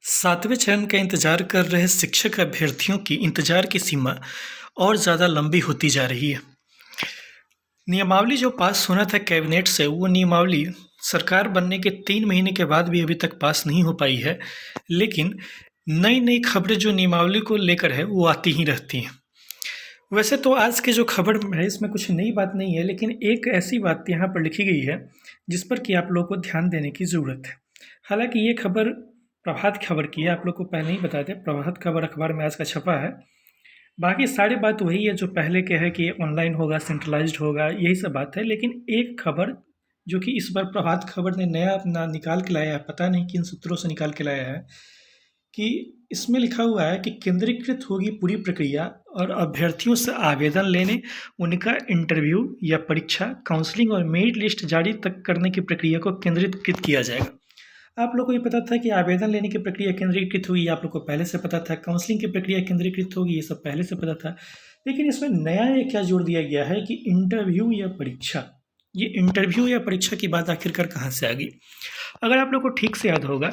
सातवें चरण का इंतजार कर रहे शिक्षक अभ्यर्थियों की इंतजार की सीमा और ज़्यादा लंबी होती जा रही है। नियमावली जो पास होना था कैबिनेट से, वो नियमावली सरकार बनने के 3 महीने के बाद भी अभी तक पास नहीं हो पाई है। लेकिन नई नई खबरें जो नियमावली को लेकर है वो आती ही रहती हैं। वैसे तो आज की जो खबर है इसमें कुछ नई बात नहीं है, लेकिन एक ऐसी बात यहाँ पर लिखी गई है जिस पर कि आप लोगों को ध्यान देने की ज़रूरत है। हालांकि ये खबर प्रभात खबर की है, आप लोग को पहले ही बता दें, प्रभात खबर अखबार में आज का छपा है। बाकी सारी बात वही है जो पहले के है कि ऑनलाइन होगा, सेंट्रलाइज्ड होगा, यही सब बात है। लेकिन एक खबर जो कि इस बार प्रभात खबर ने नया अपना निकाल के लाया है, पता नहीं किन सूत्रों से निकाल के लाया है, कि इसमें लिखा हुआ है कि केंद्रीकृत होगी पूरी प्रक्रिया और अभ्यर्थियों से आवेदन लेने, उनका इंटरव्यू या परीक्षा, काउंसलिंग और मेरिट लिस्ट जारी तक करने की प्रक्रिया को केंद्रीकृत किया जाएगा। आप लोग को ये पता था कि आवेदन लेने की प्रक्रिया केंद्रीकृत होगी, आप लोग को पहले से पता था। काउंसलिंग की प्रक्रिया केंद्रीकृत होगी, ये सब पहले से पता था। लेकिन इसमें नया ये क्या जोड़ दिया गया है कि इंटरव्यू या परीक्षा। ये इंटरव्यू या परीक्षा की बात आखिरकार कहाँ से आ गई? अगर आप लोग को ठीक से याद होगा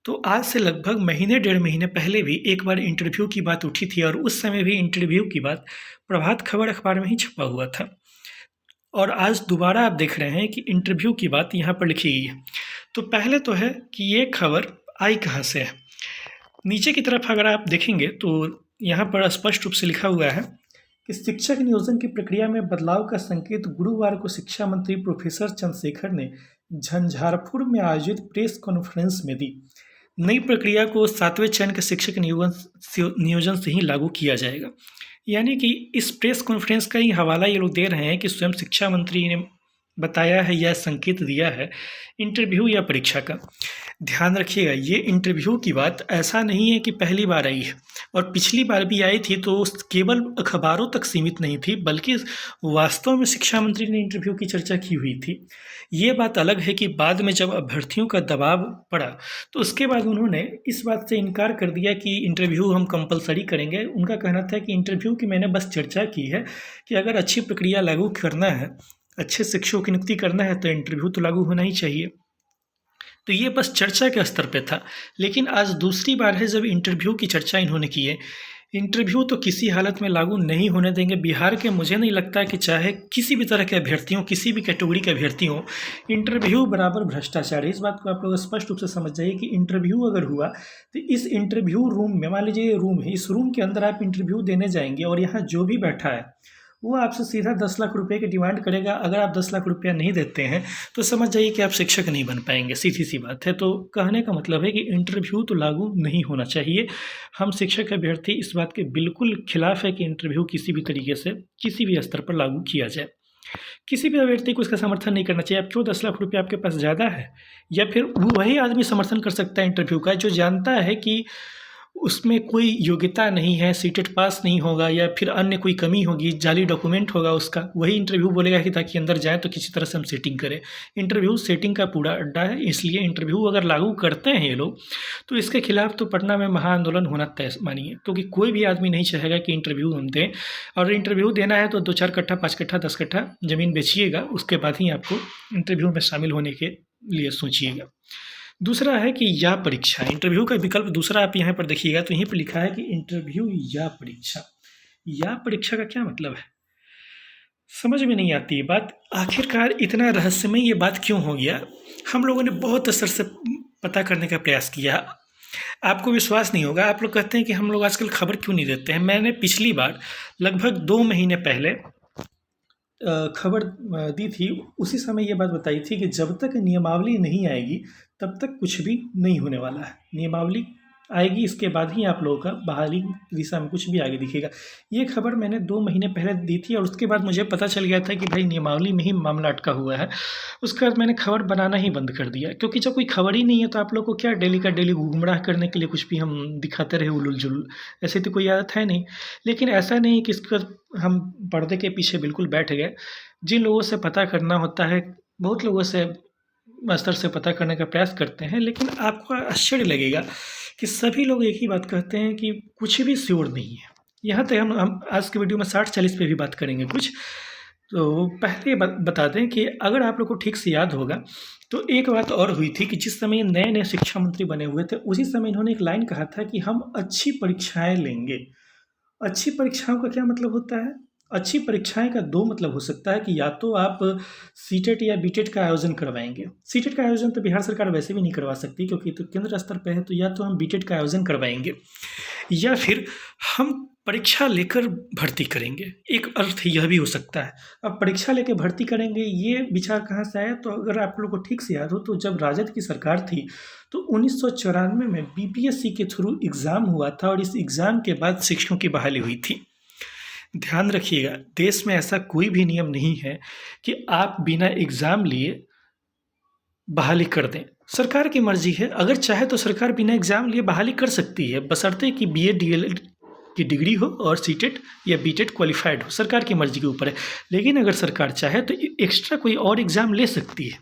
तो आज से लगभग महीने 1.5 महीने पहले भी एक बार इंटरव्यू की बात उठी थी, और उस समय भी इंटरव्यू की बात प्रभात खबर अखबार में ही छपा हुआ था। और आज दोबारा आप देख रहे हैं कि इंटरव्यू की बात यहाँ पर लिखी गई है। तो पहले तो है कि ये खबर आई कहाँ से है। नीचे की तरफ अगर आप देखेंगे तो यहाँ पर स्पष्ट रूप से लिखा हुआ है कि शिक्षक नियोजन की प्रक्रिया में बदलाव का संकेत गुरुवार को शिक्षा मंत्री प्रोफेसर चंद्रशेखर ने झंझारपुर में आयोजित प्रेस कॉन्फ्रेंस में दी। नई प्रक्रिया को 7वें चरण के शिक्षक नियोजन से ही लागू किया जाएगा। यानी कि इस प्रेस कॉन्फ्रेंस का ही हवाला ये लोग दे रहे हैं कि स्वयं शिक्षा मंत्री ने बताया है या संकेत दिया है इंटरव्यू या परीक्षा का। ध्यान रखिएगा, ये इंटरव्यू की बात ऐसा नहीं है कि पहली बार आई है, और पिछली बार भी आई थी तो केवल अखबारों तक सीमित नहीं थी, बल्कि वास्तव में शिक्षा मंत्री ने इंटरव्यू की चर्चा की हुई थी। ये बात अलग है कि बाद में जब अभ्यर्थियों का दबाव पड़ा तो उसके बाद उन्होंने इस बात से इनकार कर दिया कि इंटरव्यू हम कंपलसरी करेंगे। उनका कहना था कि इंटरव्यू की मैंने बस चर्चा की है कि अगर अच्छी प्रक्रिया लागू करना है, अच्छे शिक्षकों की नियुक्ति करना है, तो इंटरव्यू तो लागू होना ही चाहिए। तो ये बस चर्चा के स्तर पे था। लेकिन आज दूसरी बार है जब इंटरव्यू की चर्चा इन्होंने की है। इंटरव्यू तो किसी हालत में लागू नहीं होने देंगे। बिहार के मुझे नहीं लगता कि चाहे किसी भी तरह के अभ्यर्थी हों, किसी भी कैटेगरी के अभ्यर्थी हों, इंटरव्यू बराबर भ्रष्टाचार है। इस बात को आप लोग स्पष्ट रूप से समझ जाइए कि इंटरव्यू अगर हुआ तो इस इंटरव्यू रूम में, मान लीजिए ये रूम है, इस रूम के अंदर आप इंटरव्यू देने जाएंगे और यहाँ जो भी बैठा है वो आपसे सीधा 10 लाख रुपए की डिमांड करेगा। अगर आप 10 लाख रुपया नहीं देते हैं तो समझ जाइए कि आप शिक्षक नहीं बन पाएंगे, सीधी सी बात है। तो कहने का मतलब है कि इंटरव्यू तो लागू नहीं होना चाहिए। हम शिक्षक अभ्यर्थी इस बात के बिल्कुल खिलाफ है कि इंटरव्यू किसी भी तरीके से किसी भी स्तर पर लागू किया जाए। किसी भी अभ्यर्थी को इसका समर्थन नहीं करना चाहिए। अब क्यों 10 लाख रुपये आपके पास ज़्यादा है, या फिर वही आदमी समर्थन कर सकता है इंटरव्यू का जो जानता है कि उसमें कोई योग्यता नहीं है, सीटेट पास नहीं होगा, या फिर अन्य कोई कमी होगी, जाली डॉक्यूमेंट होगा उसका, वही इंटरव्यू बोलेगा कि ताकि अंदर जाएँ तो किसी तरह से हम सेटिंग करें। इंटरव्यू सेटिंग का पूरा अड्डा है, इसलिए इंटरव्यू अगर लागू करते हैं ये लोग तो इसके खिलाफ तो पटना में महाआंदोलन होना तय मानिए, क्योंकि कोई भी आदमी नहीं चाहेगा कि इंटरव्यू हम दें। और इंटरव्यू देना है तो 2-4 कट्ठा, 5 कट्ठा, 10 कट्ठा ज़मीन बेचिएगा, उसके बाद ही आपको इंटरव्यू में शामिल होने के लिए सोचिएगा। दूसरा है कि या परीक्षा। इंटरव्यू का विकल्प दूसरा आप यहाँ पर देखिएगा तो यहीं पर लिखा है कि इंटरव्यू या परीक्षा। या परीक्षा का क्या मतलब है, समझ में नहीं आती ये बात। आखिरकार इतना रहस्यमय ये बात क्यों हो गया? हम लोगों ने बहुत असर से पता करने का प्रयास किया। आपको विश्वास नहीं होगा, आप लोग कहते हैं कि हम लोग आजकल खबर क्यों नहीं देते हैं। मैंने पिछली बार लगभग 2 महीने पहले खबर दी थी। उसी समय ये बात बताई थी कि जब तक नियमावली नहीं आएगी तब तक कुछ भी नहीं होने वाला है। नियमावली आएगी, इसके बाद ही आप लोगों का बहाली की दिशा में कुछ भी आगे दिखेगा। ये खबर मैंने 2 महीने पहले दी थी, और उसके बाद मुझे पता चल गया था कि भाई नियमावली में ही मामला अटका हुआ है। उसके बाद मैंने खबर बनाना ही बंद कर दिया, क्योंकि जब कोई खबर ही नहीं है तो आप लोग को क्या डेली का डेली गुमराह करने के लिए कुछ भी हम दिखाते रहे उलूल जुलूल, ऐसे तो कोई आदत है नहीं। लेकिन ऐसा नहीं कि इसका हम पर्दे के पीछे बिल्कुल बैठ गए। जिन लोगों से पता करना होता है, बहुत लोगों से स्तर से पता करने का प्रयास करते हैं, लेकिन आपको आश्चर्य लगेगा कि सभी लोग एक ही बात कहते हैं कि कुछ भी श्योर नहीं है। यहाँ तक हम आज के वीडियो में 60-40 पे भी बात करेंगे कुछ। तो पहले बता दें कि अगर आप लोग को ठीक से याद होगा तो एक बात और हुई थी कि जिस समय नए नए शिक्षा मंत्री बने हुए थे, उसी समय इन्होंने एक लाइन कहा था कि हम अच्छी परीक्षाएं लेंगे। अच्छी परीक्षाओं का क्या मतलब होता है? अच्छी परीक्षाएँ का 2 मतलब हो सकता है कि या तो आप सीटेट या बीटेट का आयोजन करवाएँगे। सीटेट का आयोजन तो बिहार सरकार वैसे भी नहीं करवा सकती, क्योंकि ये तो केंद्र स्तर पे है, तो या तो हम बीटेट का आयोजन करवाएँगे या फिर हम परीक्षा लेकर भर्ती करेंगे। एक अर्थ यह भी हो सकता है। अब परीक्षा लेके भर्ती करेंगे, ये विचार कहाँ से आया? तो अगर आप लोग को ठीक से याद हो, तो जब राजद की सरकार थी, तो 1994 में बीपीएससी के थ्रू एग्ज़ाम हुआ था और इस एग्ज़ाम के बाद शिक्षकों की बहाली हुई थी। ध्यान रखिएगा, देश में ऐसा कोई भी नियम नहीं है कि आप बिना एग्ज़ाम लिए बहाली कर दें। सरकार की मर्ज़ी है, अगर चाहे तो सरकार बिना एग्ज़ाम लिए बहाली कर सकती है, बशर्ते कि बीए डीएलएड की डिग्री हो और सीटेट या बीटेट क्वालिफाइड हो, सरकार की मर्ज़ी के ऊपर है। लेकिन अगर सरकार चाहे तो एक्स्ट्रा कोई और एग्ज़ाम ले सकती है।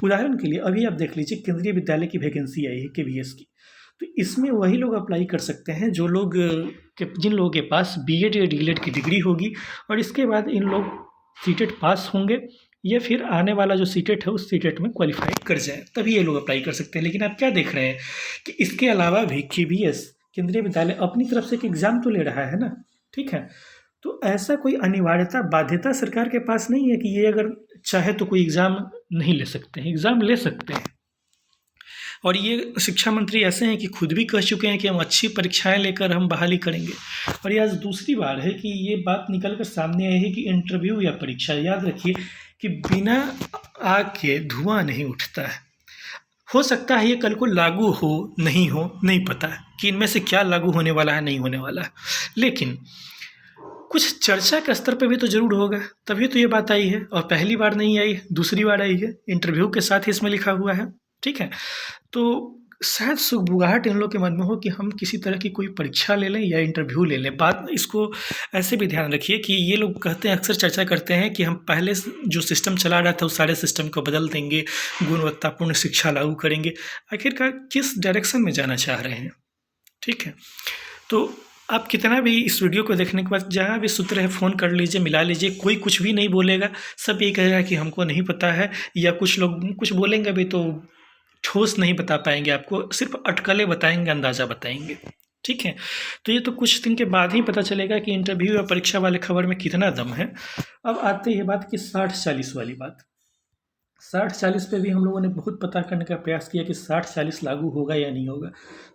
उदाहरण के लिए अभी आप देख लीजिए, केंद्रीय विद्यालय की वैकेंसी आई है केवीएस की, तो इसमें वही लोग अप्लाई कर सकते हैं जो लोग जिन लोगों के पास बीएड या डीएलएड की डिग्री होगी और इसके बाद इन लोग सीटेट पास होंगे या फिर आने वाला जो सीटेट है उस सीटेट में क्वालिफाई कर जाए, तभी ये लोग अप्लाई कर सकते हैं। लेकिन आप क्या देख रहे हैं कि इसके अलावा भी केवीएस केंद्रीय विद्यालय अपनी तरफ से एक एग्ज़ाम तो ले रहा है ना, ठीक है? तो ऐसा कोई अनिवार्यता, बाध्यता सरकार के पास नहीं है कि ये अगर चाहे तो कोई एग्ज़ाम नहीं ले सकते हैं, एग्ज़ाम ले सकते हैं। और ये शिक्षा मंत्री ऐसे हैं कि खुद भी कह चुके हैं कि हम अच्छी परीक्षाएं लेकर हम बहाली करेंगे। और ये आज दूसरी बार है कि ये बात निकल कर सामने आई है कि इंटरव्यू या परीक्षा, याद रखिए कि बिना आग के धुआं नहीं उठता है। हो सकता है ये कल को लागू हो, नहीं पता है कि इनमें से क्या लागू होने वाला है, नहीं होने वाला है, लेकिन कुछ चर्चा के स्तर पे भी तो ज़रूर होगा, तभी तो ये बात आई है। और पहली बार नहीं आई, दूसरी बार आई है, इंटरव्यू के साथ ही इसमें लिखा हुआ है, ठीक है? तो शायद सुगबुगाहट इन लोग के मन में हो कि हम किसी तरह की कोई परीक्षा ले लें या इंटरव्यू ले लें। बात इसको ऐसे भी ध्यान रखिए कि ये लोग कहते हैं, अक्सर चर्चा करते हैं कि हम पहले जो सिस्टम चला रहा था उस सारे सिस्टम को बदल देंगे, गुणवत्तापूर्ण शिक्षा लागू करेंगे। आखिरकार किस डायरेक्शन में जाना चाह रहे हैं, ठीक है? तो आप कितना भी इस वीडियो को देखने के बाद जहाँ भी सूत्र है फ़ोन कर लीजिए, मिला लीजिए, कोई कुछ भी नहीं बोलेगा, सब ये कहेगा कि हमको नहीं पता है, या कुछ लोग कुछ बोलेंगे भी तो ठोस नहीं बता पाएंगे, आपको सिर्फ अटकलें बताएंगे, अंदाज़ा बताएंगे, ठीक है? तो ये तो कुछ दिन के बाद ही पता चलेगा कि इंटरव्यू या परीक्षा वाले खबर में कितना दम है। अब आते हैं बात कि 60-40 वाली बात। 60-40 पे भी हम लोगों ने बहुत पता करने का प्रयास किया कि 60-40 लागू होगा या नहीं होगा।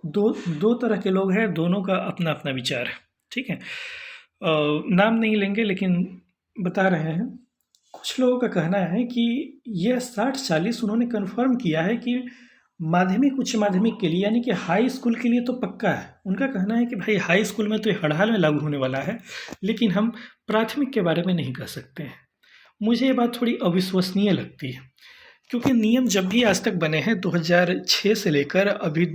दो तरह के लोग हैं, दोनों का अपना अपना विचार है, ठीक है? नाम नहीं लेंगे लेकिन बता रहे हैं। कुछ लोगों का कहना है कि यह 60-40 उन्होंने कन्फर्म किया है कि माध्यमिक, उच्च माध्यमिक के लिए, यानी कि हाई स्कूल के लिए तो पक्का है। उनका कहना है कि भाई हाई स्कूल में तो ये हर हाल में लागू होने वाला है, लेकिन हम प्राथमिक के बारे में नहीं कह सकते हैं। मुझे ये बात थोड़ी अविश्वसनीय लगती है, क्योंकि नियम जब भी आज तक बने हैं 2006 से लेकर अभी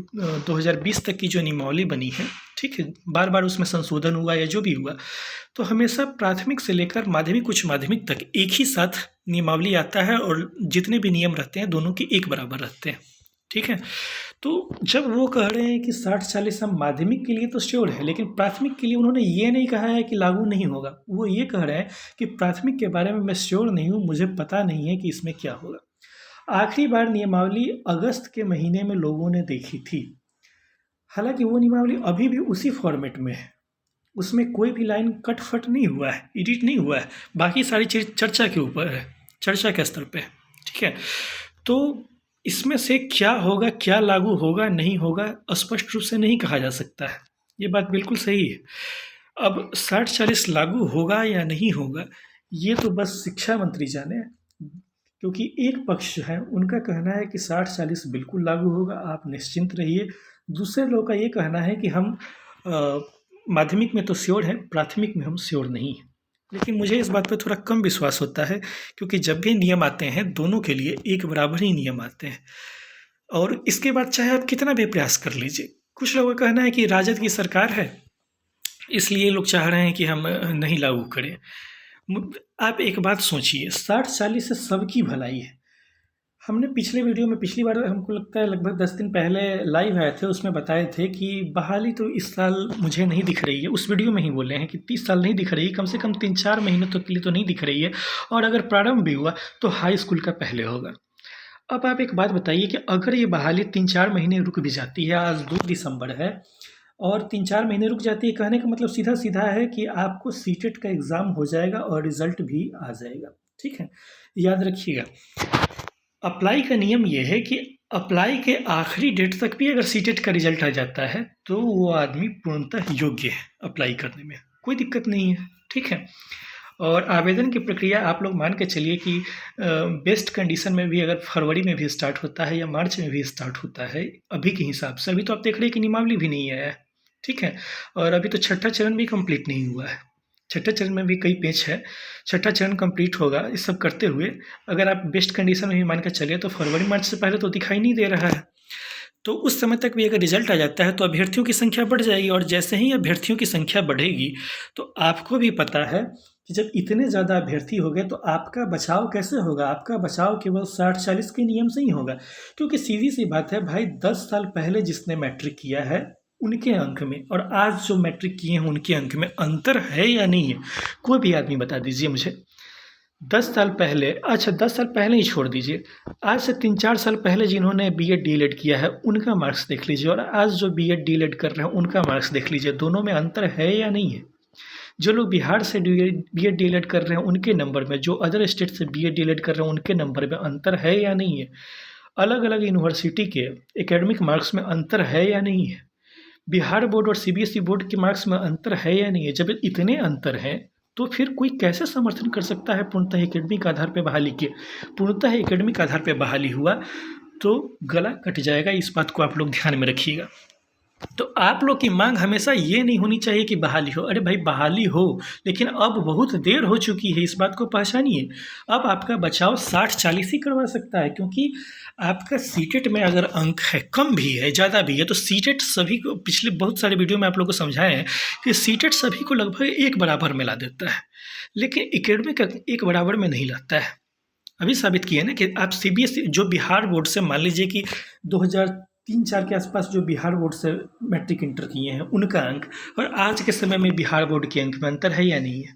2020 तक की जो नियमावली बनी है, ठीक है, बार बार उसमें संशोधन हुआ या जो भी हुआ, तो हमेशा प्राथमिक से लेकर माध्यमिक, उच्च माध्यमिक तक एक ही साथ नियमावली आता है और जितने भी नियम रहते हैं दोनों के एक बराबर रहते हैं, ठीक है? तो जब वो कह रहे हैं कि 60-40 हम माध्यमिक के लिए तो श्योर है, लेकिन प्राथमिक के लिए उन्होंने ये नहीं कहा है कि लागू नहीं होगा। वो ये कह रहे हैं कि प्राथमिक के बारे में मैं श्योर नहीं हूँ, मुझे पता नहीं है कि इसमें क्या होगा। आखिरी बार नियमावली अगस्त के महीने में लोगों ने देखी थी। हालांकि वो नियमावली अभी भी उसी फॉर्मेट में है, उसमें कोई भी लाइन कट फट नहीं हुआ है, एडिट नहीं हुआ है, बाकी सारी चीज़ चर्चा के ऊपर है, चर्चा के स्तर पे है, ठीक है? तो इसमें से क्या होगा, क्या लागू होगा, नहीं होगा, स्पष्ट रूप से नहीं कहा जा सकता है। ये बात बिल्कुल सही है। अब 60-40 लागू होगा या नहीं होगा, ये तो बस शिक्षा मंत्री जाने, क्योंकि एक पक्ष है उनका कहना है कि 60-40 बिल्कुल लागू होगा, आप निश्चिंत रहिए। दूसरे लोगों का ये कहना है कि हम माध्यमिक में तो श्योर हैं, प्राथमिक में हम श्योर नहीं हैं। लेकिन मुझे इस बात पर थोड़ा कम विश्वास होता है, क्योंकि जब भी नियम आते हैं दोनों के लिए एक बराबर ही नियम आते हैं, और इसके बाद चाहे आप कितना भी प्रयास कर लीजिए। कुछ लोगों का कहना है कि राजद की सरकार है, इसलिए लोग चाह रहे हैं कि हम नहीं लागू करें। आप एक बात सोचिए, 60-40 से सबकी भलाई है। हमने पिछले वीडियो में, पिछली बार हमको लगता है लगभग 10 दिन पहले लाइव आए थे, उसमें बताए थे कि बहाली तो इस साल मुझे नहीं दिख रही है। उस वीडियो में ही बोले हैं कि 30 साल नहीं दिख रही है, कम से कम 3-4 महीने तक के लिए तो नहीं दिख रही है, और अगर प्रारंभ भी हुआ तो हाई स्कूल का पहले होगा। अब आप एक बात बताइए कि अगर ये बहाली 3-4 महीने रुक भी जाती है, आज 2 दिसंबर है और 3-4 महीने रुक जाती है, कहने का मतलब सीधा-सीधा है कि आपको सीटेट का एग्ज़ाम हो जाएगा और रिज़ल्ट भी आ जाएगा, ठीक है? याद रखिएगा, अप्लाई का नियम ये है कि अप्लाई के आखिरी डेट तक भी अगर सीटेट का रिज़ल्ट आ जाता है, तो वो आदमी पूर्णतः योग्य है अप्लाई करने में, कोई दिक्कत नहीं है, ठीक है? और आवेदन की प्रक्रिया आप लोग मान के चलिए कि बेस्ट कंडीशन में भी अगर फरवरी में भी स्टार्ट होता है या मार्च में भी स्टार्ट होता है अभी के हिसाब से। अभी तो आप देख रहे हैं कि नियमावली भी नहीं आया है, ठीक है? और अभी तो छठा चरण भी कंप्लीट नहीं हुआ है। छठे चरण में भी कई पेच है, छठा चरण कंप्लीट होगा। इस सब करते हुए अगर आप बेस्ट कंडीशन में भी मान के चलिए तो फरवरी मार्च से पहले तो दिखाई नहीं दे रहा है। तो उस समय तक भी अगर रिजल्ट आ जाता है तो अभ्यर्थियों की संख्या बढ़ जाएगी, और जैसे ही अभ्यर्थियों की संख्या बढ़ेगी तो आपको भी पता है कि जब इतने ज़्यादा अभ्यर्थी हो गए तो आपका बचाव कैसे होगा? आपका बचाव केवल 60-40 के नियम से ही होगा, क्योंकि सीधी सी बात है भाई, 10 साल पहले जिसने मैट्रिक किया है उनके अंक में और आज जो मैट्रिक किए हैं उनके अंक में अंतर है या नहीं है? कोई भी आदमी बता दीजिए मुझे। 10 साल पहले, अच्छा 10 साल पहले ही छोड़ दीजिए, आज से 3-4 साल पहले जिन्होंने बीएड डीएलएड किया है उनका मार्क्स देख लीजिए और आज जो बीएड डीएलएड कर रहे हैं उनका मार्क्स देख लीजिए, दोनों में अंतर है या नहीं है? जो लोग बिहार से बीएड डीएलएड कर रहे हैं उनके नंबर में, जो अदर स्टेट से बीएड डीएलएड कर रहे हैं उनके नंबर में अंतर है या नहीं है? अलग अलग यूनिवर्सिटी के एकेडमिक मार्क्स में अंतर है या नहीं है? बिहार बोर्ड और सीबीएसई बोर्ड के मार्क्स में अंतर है या नहीं है? जब इतने अंतर हैं तो फिर कोई कैसे समर्थन कर सकता है पूर्णतः एकेडमिक आधार पर बहाली के? पूर्णतः एकेडमिक आधार पर बहाली हुआ तो गला कट जाएगा, इस बात को आप लोग ध्यान में रखिएगा। तो आप लोग की मांग हमेशा ये नहीं होनी चाहिए कि बहाली हो। अरे भाई बहाली हो, लेकिन अब बहुत देर हो चुकी है, इस बात को पहचानिए। अब आपका बचाव 60-40 ही करवा सकता है, क्योंकि आपका सीटेट में अगर अंक है, कम भी है ज़्यादा भी है, तो सीटेट सभी को, पिछले बहुत सारे वीडियो में आप लोगों को समझाए हैं कि सीटेट सभी को लगभग एक बराबर में ला देता है, लेकिन एकेडमिक एक बराबर में नहीं लाता है। अभी साबित किया ना कि आप सीबीएसई जो बिहार बोर्ड से, मान लीजिए कि 2003-4 के आसपास जो बिहार बोर्ड से मैट्रिक इंटर किए हैं उनका अंक और आज के समय में बिहार बोर्ड के अंक में अंतर है या नहीं है?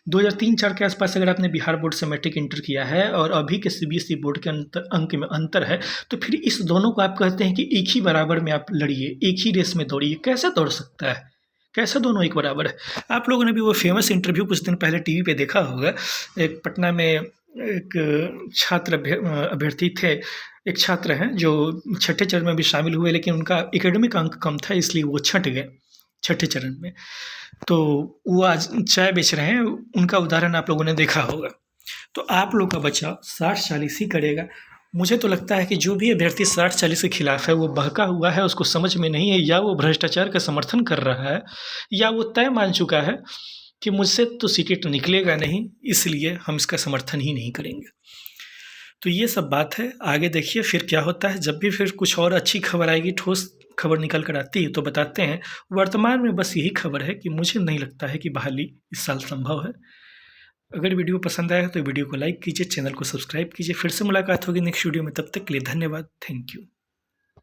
2003-4 के आसपास अगर आपने बिहार बोर्ड से मैट्रिक इंटर किया है और अभी के सीबीएसई बोर्ड के अंक में अंतर है, तो फिर इस दोनों को आप कहते हैं कि एक ही बराबर में आप लड़िए, एक ही रेस में दौड़िए, कैसे दौड़ सकता है? कैसे दोनों एक बराबर है? आप लोगों ने भी वो फेमस इंटरव्यू कुछ दिन पहले टीवी पे देखा होगा। एक पटना में एक छात्र अभ्यर्थी थे, एक छात्र हैं जो छठे चरण में भी शामिल हुए, लेकिन उनका एकेडमिक अंक कम था इसलिए वो छँट गए छठे चरण में। तो वो आज चाय बेच रहे हैं, उनका उदाहरण आप लोगों ने देखा होगा। तो आप लोग का बचाव 60-40 ही करेगा। मुझे तो लगता है कि जो भी अभ्यर्थी 60-40 के खिलाफ है वो बहका हुआ है, उसको समझ में नहीं है, या वो भ्रष्टाचार का समर्थन कर रहा है, या वो तय मान चुका है कि मुझसे तो सीटेट निकलेगा नहीं, इसलिए हम इसका समर्थन ही नहीं करेंगे। तो ये सब बात है, आगे देखिए फिर क्या होता है। जब भी फिर कुछ और अच्छी खबर आएगी, ठोस खबर निकल कर आती है तो बताते हैं। वर्तमान में बस यही खबर है कि मुझे नहीं लगता है कि बहाली इस साल संभव है। अगर वीडियो पसंद आया तो वीडियो को लाइक कीजिए, चैनल को सब्सक्राइब कीजिए। फिर से मुलाकात होगी नेक्स्ट वीडियो में, तब तक के लिए धन्यवाद, थैंक यू।